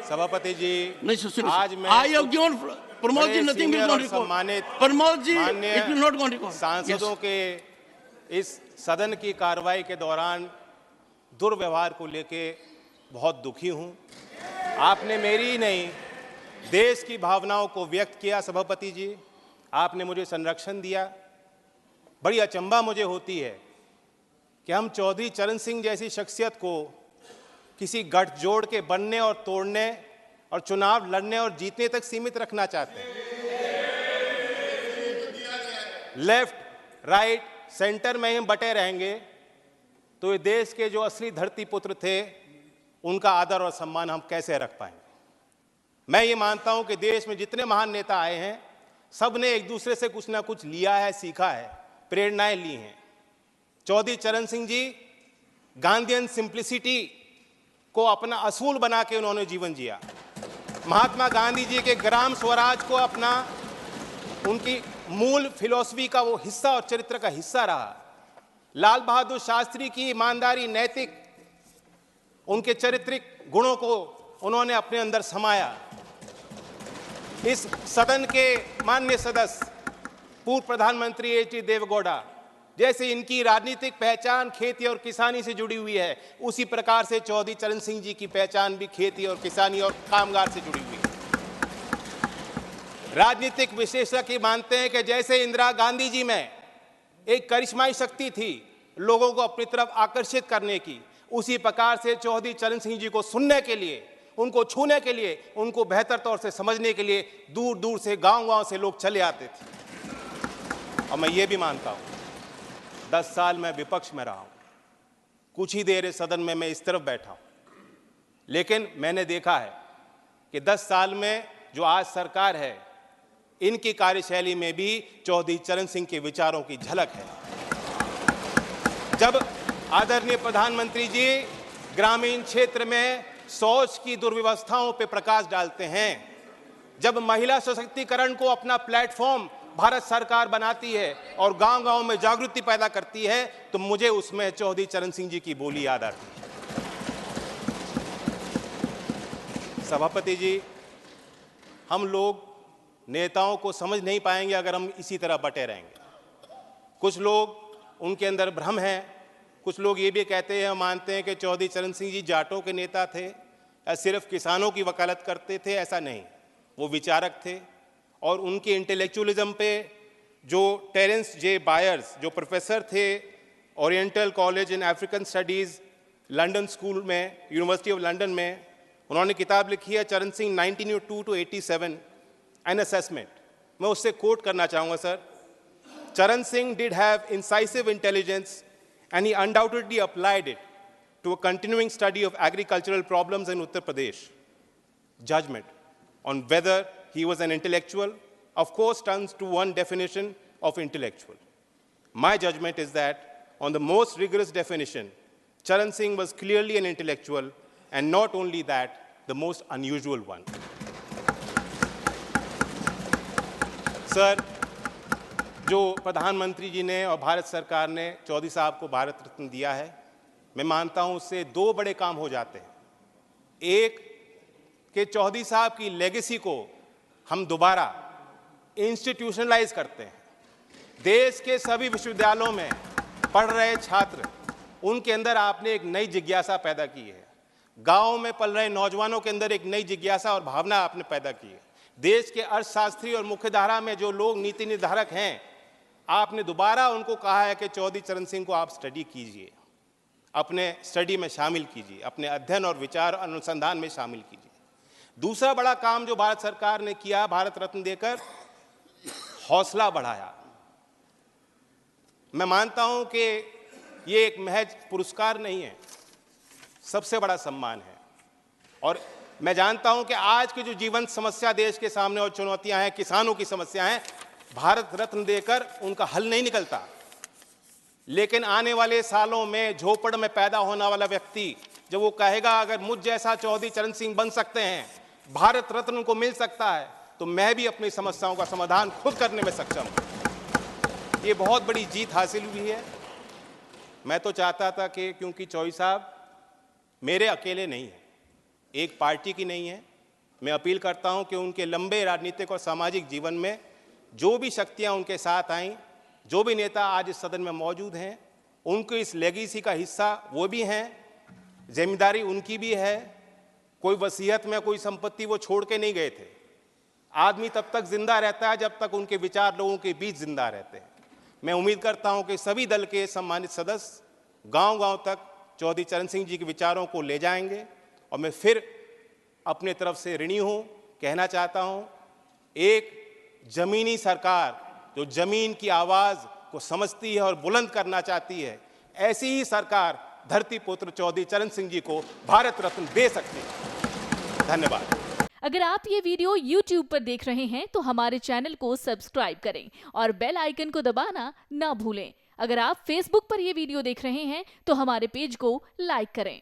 सभापति जी, नहीं सुनिए, आज मैं I have given Pramod ji बड़े nothing will सीनियर not और record. सम्मानित Pramod ji, माननीय it will not go on record. सांसदों Yes. के इस सदन की कार्रवाई के दौरान दुर्व्यवहार को लेके बहुत दुखी हूं। आपने मेरी ही नहीं, देश की भावनाओं को व्यक्त किया। सभापति जी, आपने मुझे संरक्षण दिया। बड़ी अचंभा मुझे होती है कि हम चौधरी चरण सिंह जैसी शख्सियत को किसी गठजोड़ के बनने और तोड़ने और चुनाव लड़ने और जीतने तक सीमित रखना चाहते हैं। लेफ्ट, राइट, सेंटर में हम बटे रहेंगे तो ये देश के जो असली धरती पुत्र थे उनका आदर और सम्मान हम कैसे रख पाएंगे। मैं ये मानता हूं कि देश में जितने महान नेता आए हैं सब ने एक दूसरे से कुछ ना कुछ लिया है, सीखा है, प्रेरणाएं ली हैं। चौधरी चरण सिंह जी गांधीयन सिंप्लिसिटी को अपना असूल बना के उन्होंने जीवन जिया। महात्मा गांधी जी के ग्राम स्वराज को अपना, उनकी मूल फिलॉसफी का वो हिस्सा और चरित्र का हिस्सा रहा। लाल बहादुर शास्त्री की ईमानदारी, नैतिक, उनके चारित्रिक गुणों को उन्होंने अपने अंदर समाया। इस सदन के माननीय सदस्य पूर्व प्रधानमंत्री एच.डी. देवेगौड़ा, जैसे इनकी राजनीतिक पहचान खेती और किसानी से जुड़ी हुई है, उसी प्रकार से चौधरी चरण सिंह जी की पहचान भी खेती और किसानी और कामगार से जुड़ी हुई है। राजनीतिक विशेषज्ञ मानते हैं कि जैसे इंदिरा गांधी जी में एक करिश्माई शक्ति थी लोगों को अपनी तरफ आकर्षित करने की, उसी प्रकार से चौधरी चरण सिंह जी को सुनने के लिए, उनको छूने के लिए, उनको बेहतर तौर से समझने के लिए दूर दूर से, गांव-गांव से लोग चले आते थे। और मैं ये भी मानता हूं, 10 साल मैं विपक्ष में रहा हूं, कुछ ही देर इस सदन में मैं इस तरफ बैठा हूं, लेकिन मैंने देखा है कि 10 साल में जो आज सरकार है, इनकी कार्यशैली में भी चौधरी चरण सिंह के विचारों की झलक है। जब आदरणीय प्रधानमंत्री जी ग्रामीण क्षेत्र में शौच की दुर्व्यवस्थाओं पर प्रकाश डालते हैं, जब महिला सशक्तिकरण को अपना प्लेटफॉर्म भारत सरकार बनाती है और गांव-गांव में जागृति पैदा करती है, तो मुझे उसमें चौधरी चरण सिंह जी की बोली याद आती है। सभापति जी, हम लोग नेताओं को समझ नहीं पाएंगे अगर हम इसी तरह बटे रहेंगे। कुछ लोग, उनके अंदर भ्रम है, कुछ लोग ये भी कहते हैं, मानते हैं कि चौधरी चरण सिंह जी जाटों के नेता थे या सिर्फ किसानों की वकालत करते थे। ऐसा नहीं, वो विचारक थे और उनके इंटेलेक्चुअलिज्म पे जो टेरेंस जे बायर्स, जो प्रोफेसर थे oriental college in African studies London school में, यूनिवर्सिटी ऑफ लंदन में, उन्होंने किताब लिखी है चरण सिंह 1902 to 87 एन असेसमेंट। मैं उससे कोट करना चाहूँगा सर। चरण Singh did have incisive intelligence and he undoubtedly applied it to a continuing study of agricultural problems in Uttar Pradesh. Judgment on whether he was an intellectual, of course, turns to one definition of intellectual. My judgment is that, on the most rigorous definition, Charan Singh was clearly an intellectual, and not only that, the most unusual one. Sir, जो प्रधानमंत्री जी ने और भारत सरकार ने चौधरी साहब को भारत रत्न दिया है, मैं मानता हूं उससे 2 बड़े काम हो जाते हैं। एक, कि चौधरी साहब की लेगेसी को हम दोबारा इंस्टीट्यूशनलाइज करते हैं। देश के सभी विश्वविद्यालयों में पढ़ रहे छात्र, उनके अंदर आपने एक नई जिज्ञासा पैदा की है। गाँव में पल रहे नौजवानों के अंदर एक नई जिज्ञासा और भावना आपने पैदा की है। देश के अर्थशास्त्री और मुख्यधारा में जो लोग नीति निर्धारक हैं, आपने दोबारा उनको कहा है कि चौधरी चरण सिंह को आप स्टडी कीजिए, अपने स्टडी में शामिल कीजिए, अपने अध्ययन और विचार अनुसंधान में शामिल कीजिए। दूसरा बड़ा काम जो भारत सरकार ने किया, भारत रत्न देकर हौसला बढ़ाया। मैं मानता हूं कि ये एक महज पुरस्कार नहीं है, सबसे बड़ा सम्मान है। और मैं जानता हूं कि आज की जो जीवन समस्या देश के सामने और चुनौतियां हैं, किसानों की समस्या हैं, भारत रत्न देकर उनका हल नहीं निकलता। लेकिन आने वाले सालों में झोपड़ में पैदा होने वाला व्यक्ति जब वो कहेगा अगर मुझ जैसा चौधरी चरण सिंह बन सकते हैं, भारत रत्न उनको मिल सकता है, तो मैं भी अपनी समस्याओं का समाधान खुद करने में सक्षम हूं। ये बहुत बड़ी जीत हासिल हुई है। मैं तो चाहता था कि, क्योंकि चौधरी साहब मेरे अकेले नहीं हैं, एक पार्टी की नहीं है, मैं अपील करता हूं कि उनके लंबे राजनीतिक और सामाजिक जीवन में जो भी शक्तियां उनके साथ आईं, जो भी नेता आज इस सदन में मौजूद हैं, उनके इस लेगेसी का हिस्सा वो भी हैं, जिम्मेदारी उनकी भी है। कोई वसीयत में कोई संपत्ति वो छोड़ के नहीं गए थे। आदमी तब तक जिंदा रहता है जब तक उनके विचार लोगों के बीच जिंदा रहते हैं। मैं उम्मीद करता हूं कि सभी दल के सम्मानित सदस्य गांव-गांव तक चौधरी चरण सिंह जी के विचारों को ले जाएंगे। और मैं फिर अपने तरफ से ऋणी हूं, कहना चाहता हूं, एक जमीनी सरकार जो जमीन की आवाज को समझती है और बुलंद करना चाहती है, ऐसी ही सरकार धरती पुत्र चौधरी चरण सिंह जी को भारत रत्न दे सकती है। धन्यवाद। अगर आप ये वीडियो YouTube पर देख रहे हैं तो हमारे चैनल को सब्सक्राइब करें और बेल आइकन को दबाना ना भूलें। अगर आप Facebook पर ये वीडियो देख रहे हैं तो हमारे पेज को लाइक करें।